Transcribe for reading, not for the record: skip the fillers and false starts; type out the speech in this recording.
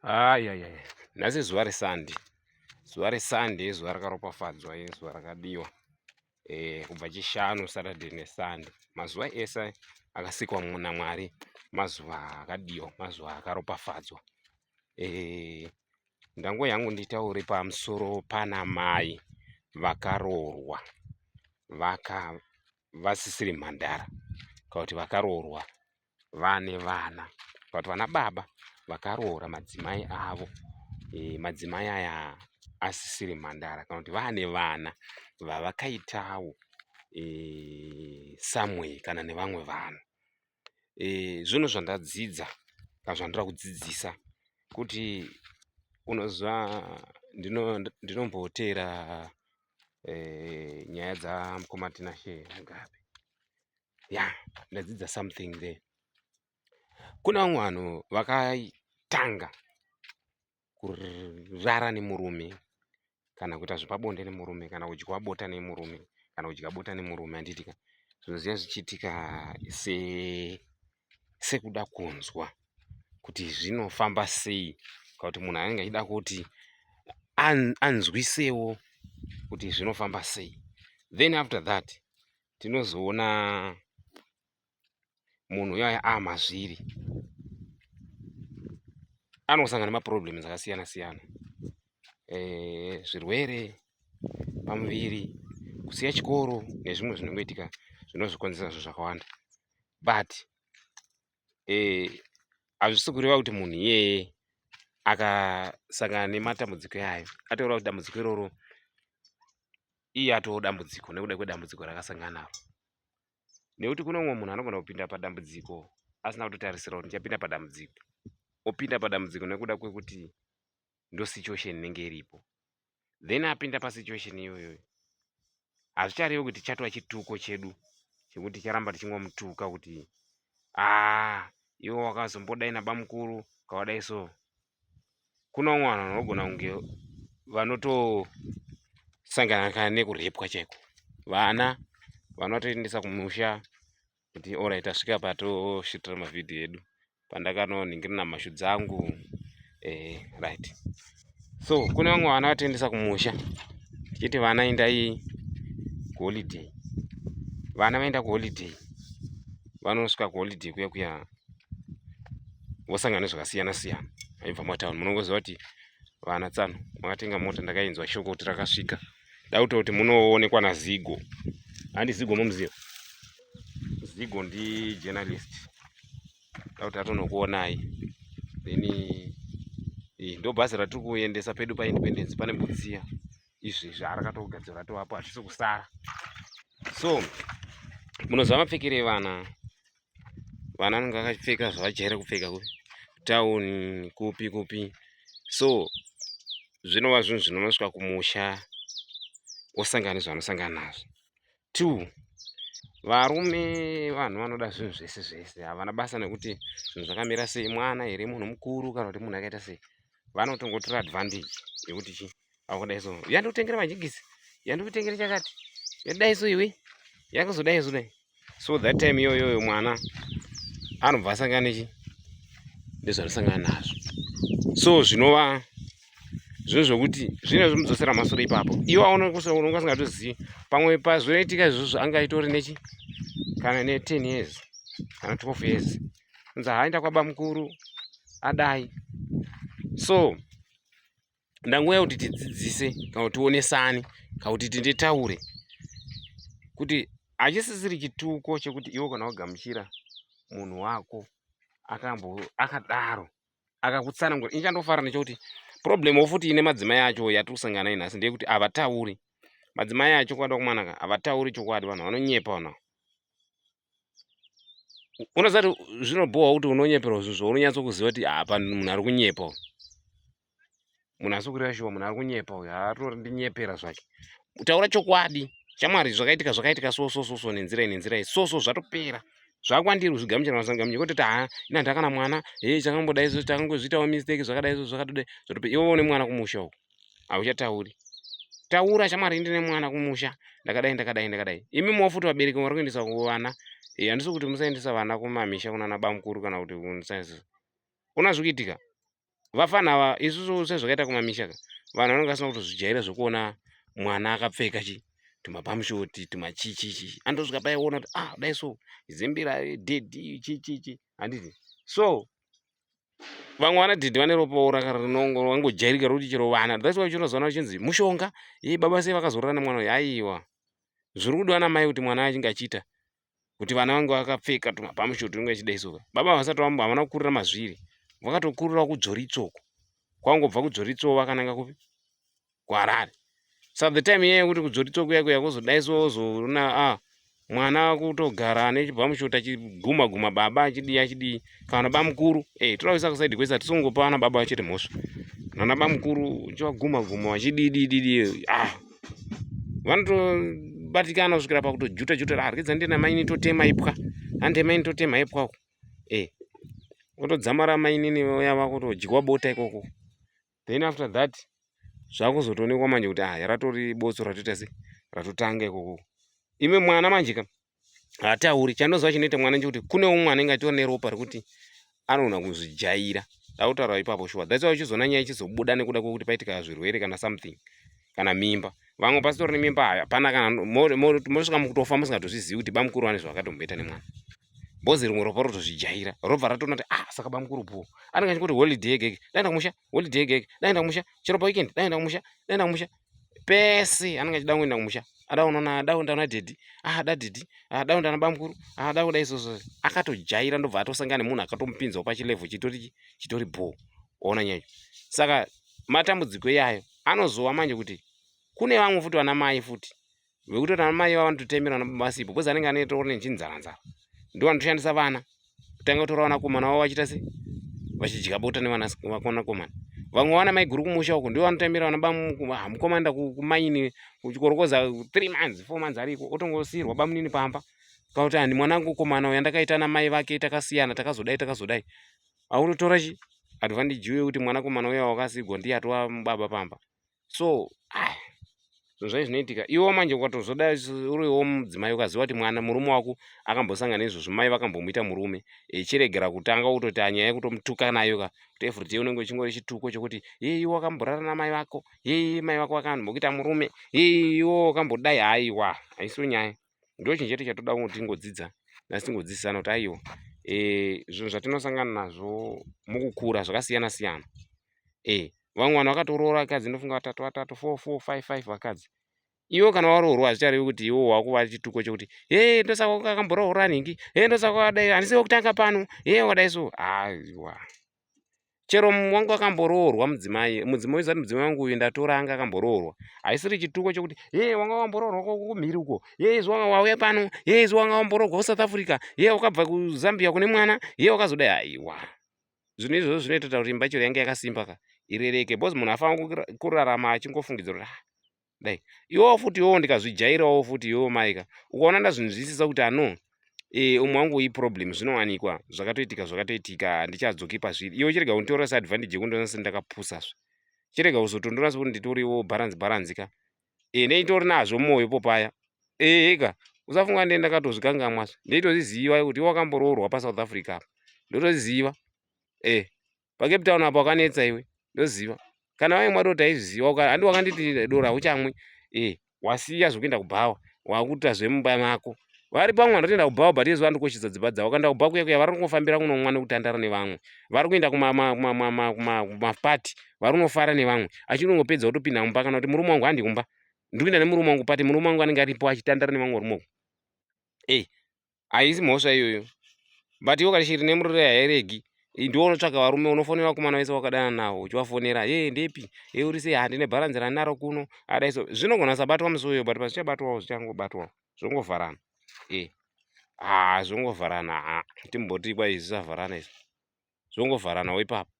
Ayayaya, nhasi zuva resandi, zuva rakaropafadzwa, zuva rakadiwa. Kubva chishanu Saturday nesande, mazuva ese akasikwa naMwari, mazuva akadiwa, mazuva akaropafadzwa. Ndango yangu nditaure pamusoro pana mai vakaroorwa, vasisiri mhandara, kana kuti vakaroorwa vane vana, kana kuti vana baba vakaroora madzimai avo. Madzimai aya asisiri mhandara, kana kuti vane vana vavakaitawo samwe kana nevamwe vanhu. Zvinhu zvandadzidza kana zvandoda kudzidzisa kuti unoziva ndinomboteera nyaya dzamukoma Tinashe Mugabe. Ndadzidza something there. Kuna vamwe vanhu vakatanga kurara nemurume kana kuita zvepabonde nemurume kana kudya bota nemurume kana kudya bota nemurume, handiti ka zvinoziva zvichiitika sekuda kunzwa kuti zvinofamba sei, kana kuti munhu anenge achida kuti anzwisewo kuti zvinofamba sei. Then after that tinozoona munhu uyaya amazviri anosangana nemaproblems akasiyana siyana, zvirwere pamuviri, kusiya chikoro nezvimwe zvinongoitika zvinozvikonzera zvakawanda. But hazvisi kureva kuti munhu iyeye akasangana nematambudziko yayo ataura kuti dambudziko iroro iye atoo dambudziko nekuda kwedambudziko rakasangana naro. Nekuti kuna umwe munhu anogona kupinda padambudziko asina kutotarisira kuti ndichapinda padambudziko, opinda padambudziko nekuda kwekuti ndo situation inenge iripo, then apinda pasituation iyoyo hazvicharevi kuti chatova chituko chedu chekuti ticharamba tichingomutuka kuti iwe wakazombodai nabamukuru kawadai so. Kuna vamwe vanhu vanogona kunge vanotosangana nekurepwa chaiko, vana vanotoendesa kumusha kuti alright tasvika patoshootera mavhidhiyo edu pandakanoningira namashu dzangu right. So kune vamwe vana vatoendesa kumusha tichiti vana endai kuholiday, vana vaenda kuholiday vanosvika kuholiday kuya kuya vosangana nezvakasiyana siyana. Aibva matauni munongoziva kuti vana tsano makatenga mota, ndakainzwa shoko kuti rakasvika, dauta kuti munoonekwa naZigo. Handi Zigo mumuziva? Zigo ndi journalist, dauti atonokuonai. Then ndo bhazi ratiri kuendesa pedu paindependence pane Budziya izvezvi arakatogadzira ratovapo hachisi kusara. So munoziva mapfekere vana vanenge vakapfeka zvavajaira kupfeka kutauni kupi kupi. So zvinova zvinhu zvinonosvika kumusha osangana nezvaanosangana nazvo. 2, varume vanhu vanoda zvinhu zvese zvese, havana basa nekuti zvinhu zvakamira sei, mwana here, munhu mukuru kana kuti munhu akaita sei. Vanotongotora advantage yekuti chi akudai so, yandikutengera majigisi, yandikutengera chakati, yadai so iwe yakazodai zodai. So that time iyoyo mwana anobva asangana nechi ndezvanosangana nazvo. So zvinova zvinhu zvokuti zvine zvimudzosera masoro ipapo. Iwe unonga usingatozivi pamwe pazvinoitika izvozvo anga aitori nechi kana ne10 years kana 12 years unzi haenda kwabamukuru adai. So ndanguya kuti tidzidzise kana kuti tionesane kana kuti tinditaure kuti hachisisiri chituko chekuti iwe kana wagamuchira munhu wako akadaro akakutsanangura. Inchandofara nechekuti problem wofuti ine madzimai acho yatiri kusangana nayo nhasi ndeyekuti havatauri. Madzimai acho kwada kumanaka havatauri chokwadi, vanhu vanonyepa vanhu. Unoziva kuti zvinobhohwa kuti unonyeperwa zvinhu zvaunonyatsokuziva kuti apa munhu ari kunyepa, munhu asi kureva shuwa munhu ari kunyepa uyu hatori ndinyepera zvake. Taura chokwadi shamwari, zvakaitika so nenzira iyi so zvatopera. Zvakwandiri kuzvigamuchira masangamuchira kuti ina ndakana mwana chakambodai so takangozviitawo mistake zvakadai so zvakatodai zvatope. Iwe une mwana kumusha uko hauchatauri. Taura shamwari, ndine mwana kumusha ndakadai. Imi mofuti vabereki muri kuendesa kuvana, handisi kuti musaendesa vana kumamisha kunana bamukuru kana kuti kunsaisa. Una zvikiitika vafana ava isusu sezvakaita kumamisha vanhu vanenge vasina kutozvijaira zvokuona mwana akapfeka tumapamushoti tumachichichi andosvika paiona kuti dai so zembira dhedhi chichichi handiti so vamwe vana dhedhi vane ropawo rakangojairika rokuti chero vana thats why chinozoona uchinzi mushonga baba sei vakazorora nemwana uyu aiwa zviri kudiwa namai kuti mwana achinge achiita kuti vana vange vakapfeka tumapamushoti unenge achidaisuka baba vasati havana kukurira mazviri vakatokurira kudzori tsoko kwangobva kudzori tsoo vakananga kupi kuharare so the time iyeyo kuti kudzori tsoko yako yakuzodaiso zoona mwana kutogara nechipamushoti achiguma guma baba achidii kana baba mukuru toravisa kusaidi kwese tisingopa vana baba vachiri mhosva nana baba mukuru chivaguma guma vachidii vanotobatikana kusvikira pakutojuta juta arikidza ndina maini totema ipwa andemaini totema ipwa kutodzamara mainini yava kutodywa bota ikoko then after that zvakuzotoonekwa manje kuti ratori botso ratoita sei ratotanga ikoko ime mwana manjika hatauri chandoziva chinoita mwana nchekuti kune umwe anenge achiona neropa rekuti anogona kuzvijaira dautaura ipapo shuwa that's why uchizoona nyaya ichizobuda nekuda kwekuti paitika zvirwere kana something kana mimba vamwe pasitori nemimba hapana kana mosvika mukutofa musingatozvizivi kuti bamukuru ane zvakatomboita nemwana bhozi rimwe ropa rotozvijaira robva ratoona kuti saka bamukuru po anenge achikuti holiday egege daenda kumusha holiday egege daenda kumusha chero paweekend daenda kumusha pese anenge achida kuenda kumusha adaunona adaundana dhedhi da dhedhi adaundana bamukuru ada kuda isoso akatojaira ndobva atosangana nemunhu akatomupinzawo pachilevel chitori bho waona nyayo saka matambudziko iyayo anozowa manje kuti kune vamwe futi vana mai futi vekuti vana mai vavanototemera masipo bwezi anenge anetori nechinzaranzara ndo vanotoshandisa vana kutanga kutora vanakomana vavo vachita sei vachidya bota nevanakomana vamwe vana mai guru kumusha uko ndivo vanotemera vana mukomanda kumaini kuchikorokoza 3 months 4 months ariko otongosiyirwa bamunini pamba kauti handi mwanangu komana uya ndakaita namai vake takasiyana takazodai autotora advantage yekuti mwanakomana uya wakasigwa ndiye atova baba pamba so zvai zvinoitika iwo manje ukatozoda uriwo mudzimai ukaziva kuti mwana murume wako akambosangana izvozvo mai vakambomuita murume chiregera kutanga kutoti anyaya yekutomutuka nayo kuti everyday unenge uchingori chituko chokuti iwo wakamborara namai vako mai vako vakambokuita murume iwo wakambodai haiwa haisiwo nyaya ndo chinhu chedu chatoda kuti tingodzidza nasi tingodzidzisana kuti aiwa zvinhu zvatinosangana nazvo mukukura zvakasiyana siyana vamwe vanhu vakatoroora vakadzi ndofunga 3 4 4 5 vakadzi iwo kana waroorwa hazvicharevi kuti iwo wakuva chituko chokuti ndosaka wakamboroora nhingi ndosaka wadai handisi wekutanga pano wakadai so aiwa chero wangu wakamboroorwa mudzimai uzati mudzimai wangu uyu ndatora anga akamboroorwa haisiri chituko chokuti wanga wamboroorwa kumhiri uko zwanga wauya pano zwanga wamboroorwa kuSouth Africa wakabva kuZambia kune mwana wakazodai aiwa zvinhu izvozvo zvinoita kuti imba chero yange yakasimba irereke bhozi munhu afanira kurarama achingofungidza kuti dai iwo futi ndikazvijairawo futi maika ukaona ndazvinzwisisa kuti umwe wangu problem zvinowanikwa zvakatoitika handichadzoki pazviri iwo chirega kunditora seadvantage yekundiona sendakapusazve chirega kuzotondora sekuti nditoriwo baranzika neitori nazvo mwoyo popaya eka usafunga ndiye ndakatozvikangamwazve ndeitozviziva kuti wakamboroorwa paSouth Africa apa ndotoziva paCape Town apa wakanetsa iwe ndoziva kana wai mwari kuti aizviziva handi wakanditi dora uchamwe wasiya zvokuenda kubhawa wakuita zvemumba mako vari pamwe vanotoenda kubhawa but izvo vandikoshidza dzimba dzavo wakaenda kubhawa kuya vari kungofambira kunomwa nekutandara nevamwe vari kuenda kumapati vari kunofara nevamwe achinongopedza kutopinda mumba kana kuti murume wangu handi kumba ndiri kuenda nemurume wangu pati murume wangu anenge aripo achitandara nevamwe rumoko haisi mhosva iyoyo but iwo kachiri nemurore hairegi ndiwo unotsvaka varume unofonera vakomana vese wakadana navo uchivafonera ndepi uri sei handine bharanzi ranaro kuno adaiso zvinogona sabatwa musoyo but pazvichabatwawo zvichangobatwawo zvongovharana zvongovharana timboti kwai zvisavharana izvi zvongovharanawo ipapo